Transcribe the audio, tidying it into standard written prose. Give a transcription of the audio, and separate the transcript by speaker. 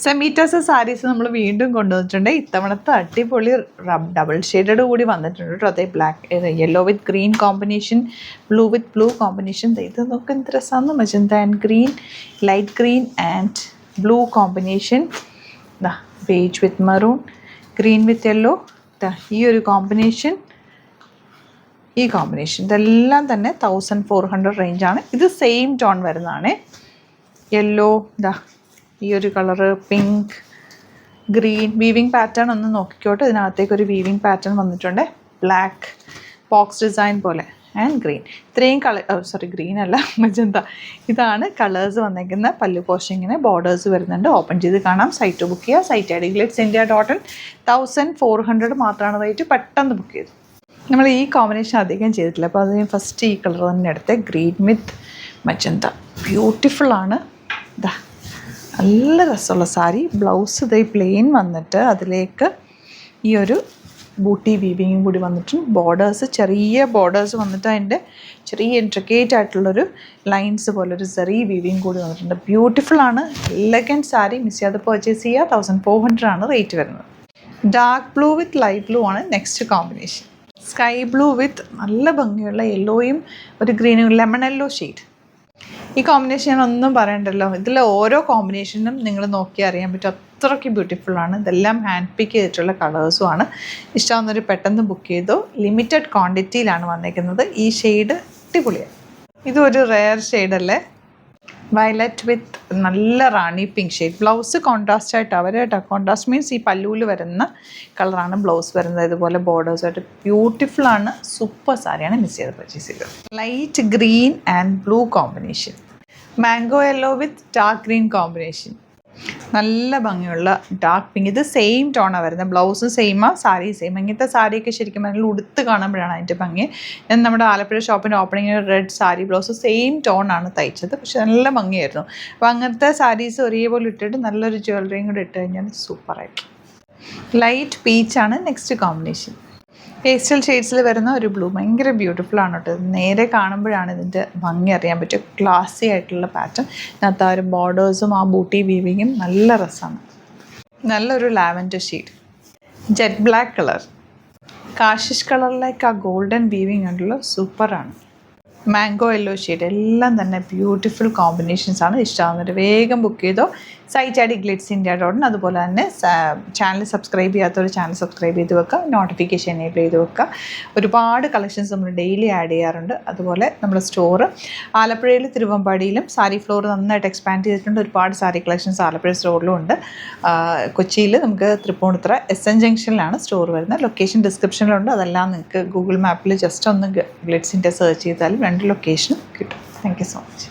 Speaker 1: സെമീറ്റേഴ്സ് സാരീസ് നമ്മൾ വീണ്ടും കൊണ്ടുവന്നിട്ടുണ്ട്. ഇത്തവണത്തെ അടിപൊളി ഡബിൾ ഷെയ്ഡഡ് കൂടി വന്നിട്ടുണ്ട് കേട്ടോ. അതേ ബ്ലാക്ക് യെല്ലോ വിത്ത് ഗ്രീൻ കോമ്പിനേഷൻ, ബ്ലൂ വിത്ത് ബ്ലൂ കോമ്പിനേഷൻ. ഇത് നോക്ക് എന്ത് രസമാണ്. Magenta and green, light green and blue combination. Beige with maroon, green with yellow. ഈ ഒരു കോമ്പിനേഷൻ, ഈ കോമ്പിനേഷൻ ഇതെല്ലാം തന്നെ 1400 റേഞ്ചാണ്. ഇത് സെയിം ടോൺ വരുന്നതാണ്. യെല്ലോ, ഈ ഒരു colour, pink, green. Weaving pattern ഒന്ന് നോക്കിക്കോട്ടെ. ഇതിനകത്തേക്ക് ഒരു വീവിങ് പാറ്റേൺ വന്നിട്ടുണ്ട്. ബ്ലാക്ക് ബോക്സ് ഡിസൈൻ പോലെ ആൻഡ് ഗ്രീൻ. ഇത്രയും ഗ്രീൻ അല്ല, മജന്ത. ഇതാണ് കളേഴ്സ് വന്നേക്കുന്ന. പല്ലു പോഷങ്ങിന് ബോർഡേഴ്സ് വരുന്നുണ്ട്. ഓപ്പൺ ചെയ്ത് കാണാം. സൈറ്റ് ബുക്ക് ചെയ്യുക. Site I D glitzindia.in. 1400 മാത്രമാണ് റേറ്റ്. പെട്ടെന്ന് ബുക്ക് ചെയ്തു. നമ്മൾ ഈ കോമ്പിനേഷൻ അധികം ചെയ്തിട്ടില്ല, അപ്പോൾ അതിന് ഫസ്റ്റ് ഈ കളർ തന്നെ എടുത്ത്. ഗ്രീൻ വിത്ത് മജന്ത, ബ്യൂട്ടിഫുള്ളാണ്. നല്ല രസമുള്ള സാരി. ബ്ലൗസ് ഇതേ പ്ലെയിൻ വന്നിട്ട് അതിലേക്ക് ഈ ഒരു ബൂട്ടി വീവിങ്ങും കൂടി വന്നിട്ടുണ്ട്. ബോർഡേഴ്സ്, ചെറിയ ബോർഡേഴ്സ് വന്നിട്ട് അതിൻ്റെ ചെറിയ ഇൻട്രിക്കേറ്റ് ആയിട്ടുള്ളൊരു ലൈൻസ് പോലൊരു സെറി വീവിങ് കൂടി വന്നിട്ടുണ്ട്. ബ്യൂട്ടിഫുള്ളാണ്. എലഗൻറ്റ് സാരി. മിസ് ചെയ്യാതെ പർച്ചേസ് ചെയ്യുക. 1400 ആണ് റേറ്റ് വരുന്നത്. Dark blue with light blue ആണ് next combination. Sky blue with നല്ല ഭംഗിയുള്ള യെല്ലോയും ഒരു ഗ്രീനും, ലെമൺ യെല്ലോ ഷെയ്ഡ്. ഈ കോമ്പിനേഷൻ ഞാൻ ഒന്നും പറയണ്ടല്ലോ. ഇതിൽ ഓരോ കോമ്പിനേഷനും നിങ്ങൾ നോക്കി അറിയാൻ പറ്റും. അത്രയ്ക്ക് ബ്യൂട്ടിഫുള്ളാണ്. ഇതെല്ലാം ഹാൻഡ് പിക്ക് ചെയ്തിട്ടുള്ള കളേഴ്സും ആണ്. ഇഷ്ടമാകുന്നവർ പെട്ടെന്ന് ബുക്ക് ചെയ്തോ. ലിമിറ്റഡ് ക്വാണ്ടിറ്റിയിലാണ് വന്നേക്കുന്നത്. ഈ ഷെയ്ഡ് അടിപൊളിയാണ്. ഇതൊരു റെയർ ഷെയ്ഡല്ലേ. വയലറ്റ് വിത്ത് നല്ല റാണി പിങ്ക് ഷെയ്ഡ്. ബ്ലൗസ് കോൺട്രാസ്റ്റ് ആയിട്ട് അവർ കേട്ടോ. കോൺട്രാസ്റ്റ് മീൻസ് ഈ പല്ലൂൽ വരുന്ന കളറാണ് ബ്ലൗസ് വരുന്നത്. ഇതുപോലെ ബോർഡേഴ്സായിട്ട് ബ്യൂട്ടിഫുള്ളാണ്. സൂപ്പർ സാരിയാണ്. മിസ് ചെയ്ത് പർച്ചേസ് ചെയ്തത്. Light green and blue combination. Mango yellow with dark green combination. നല്ല ഭംഗിയുള്ള ഡാർക്ക് പിങ്ക്. ഇത് സെയിം ടോണാണ് വരുന്നത്. ബ്ലൗസും സെയിമാണ്, സാരി സെയിം. ഇങ്ങനത്തെ സാരിയൊക്കെ ശരിക്കും പറഞ്ഞാൽ ഉടുത്ത് കാണുമ്പോഴാണ് അതിൻ്റെ ഭംഗി. ഞാൻ നമ്മുടെ ആലപ്പുഴ ഷോപ്പിൻ്റെ ഓപ്പണിങ്ങിൽ റെഡ് സാരി ബ്ലൗസ് സെയിം ടോണാണ് തയ്ച്ചത്. പക്ഷെ നല്ല ഭംഗിയായിരുന്നു. അപ്പോൾ അങ്ങനത്തെ സാരീസ് ഒരേപോലെ ഇട്ടിട്ട് നല്ലൊരു ജ്വല്ലറിയും കൂടെ ഇട്ട് കഴിഞ്ഞാൽ സൂപ്പറായിരിക്കും. ലൈറ്റ് പീച്ചാണ് നെക്സ്റ്റ് കോമ്പിനേഷൻ. പേസ്റ്റൽ ഷെയ്ഡ്സിൽ വരുന്ന ഒരു ബ്ലൂ. ഭയങ്കര ബ്യൂട്ടിഫുള്ളാണ് കേട്ടോ. നേരെ കാണുമ്പോഴാണ് ഇതിൻ്റെ ഭംഗി അറിയാൻ പറ്റും. ക്ലാസി ആയിട്ടുള്ള പാറ്റേൺ. ഇതിനകത്ത് ആ ഒരു ബോർഡേഴ്സും ആ ബൂട്ടി വീവിങ്ങും നല്ല രസമാണ്. നല്ലൊരു lavender shade. Jet black colour. കാഷിഷ് കളറിലേക്ക് ആ ഗോൾഡൻ വീവിങ് ഉണ്ടല്ലോ, സൂപ്പറാണ്. Mango yellow shade. എല്ലാം തന്നെ ബ്യൂട്ടിഫുൾ കോമ്പിനേഷൻസ് ആണ്. ഇഷ്ടമാകുന്നവർ വേഗം ബുക്ക് ചെയ്തോ. Site I D glitzindia.in. അതുപോലെ തന്നെ ചാനൽ സബ്സ്ക്രൈബ് ചെയ്യാത്തവർ ചാനൽ സബ്സ്ക്രൈബ് ചെയ്ത് വെക്കുക. നോട്ടിഫിക്കേഷൻ എനേബിൾ ചെയ്ത് വെക്കുക. ഒരുപാട് കളക്ഷൻസ് നമ്മൾ ഡെയിലി ആഡ് ചെയ്യാറുണ്ട്. അതുപോലെ നമ്മുടെ സ്റ്റോറ് ആലപ്പുഴയിൽ തിരുവമ്പാടിയിലും സാരി ഫ്ലോർ നന്നായിട്ട് എക്സ്പാൻഡ് ചെയ്തിട്ടുണ്ട്. ഒരുപാട് സാരി കളക്ഷൻസ് ആലപ്പുഴ സ്റ്റോറിലും ഉണ്ട്. കൊച്ചിയിൽ നമുക്ക് തൃപ്പൂണിത്തുറ SN ജംഗ്ഷനിലാണ് സ്റ്റോർ വരുന്നത്. ലൊക്കേഷൻ ഡിസ്ക്രിപ്ഷനിലുണ്ട്. അതെല്ലാം നിങ്ങൾക്ക് ഗൂഗിൾ മാപ്പിൽ ജസ്റ്റ് ഒന്ന് glitzindia സെർച്ച് ചെയ്താലും രണ്ട് ലൊക്കേഷനും കിട്ടും. Thank you so much.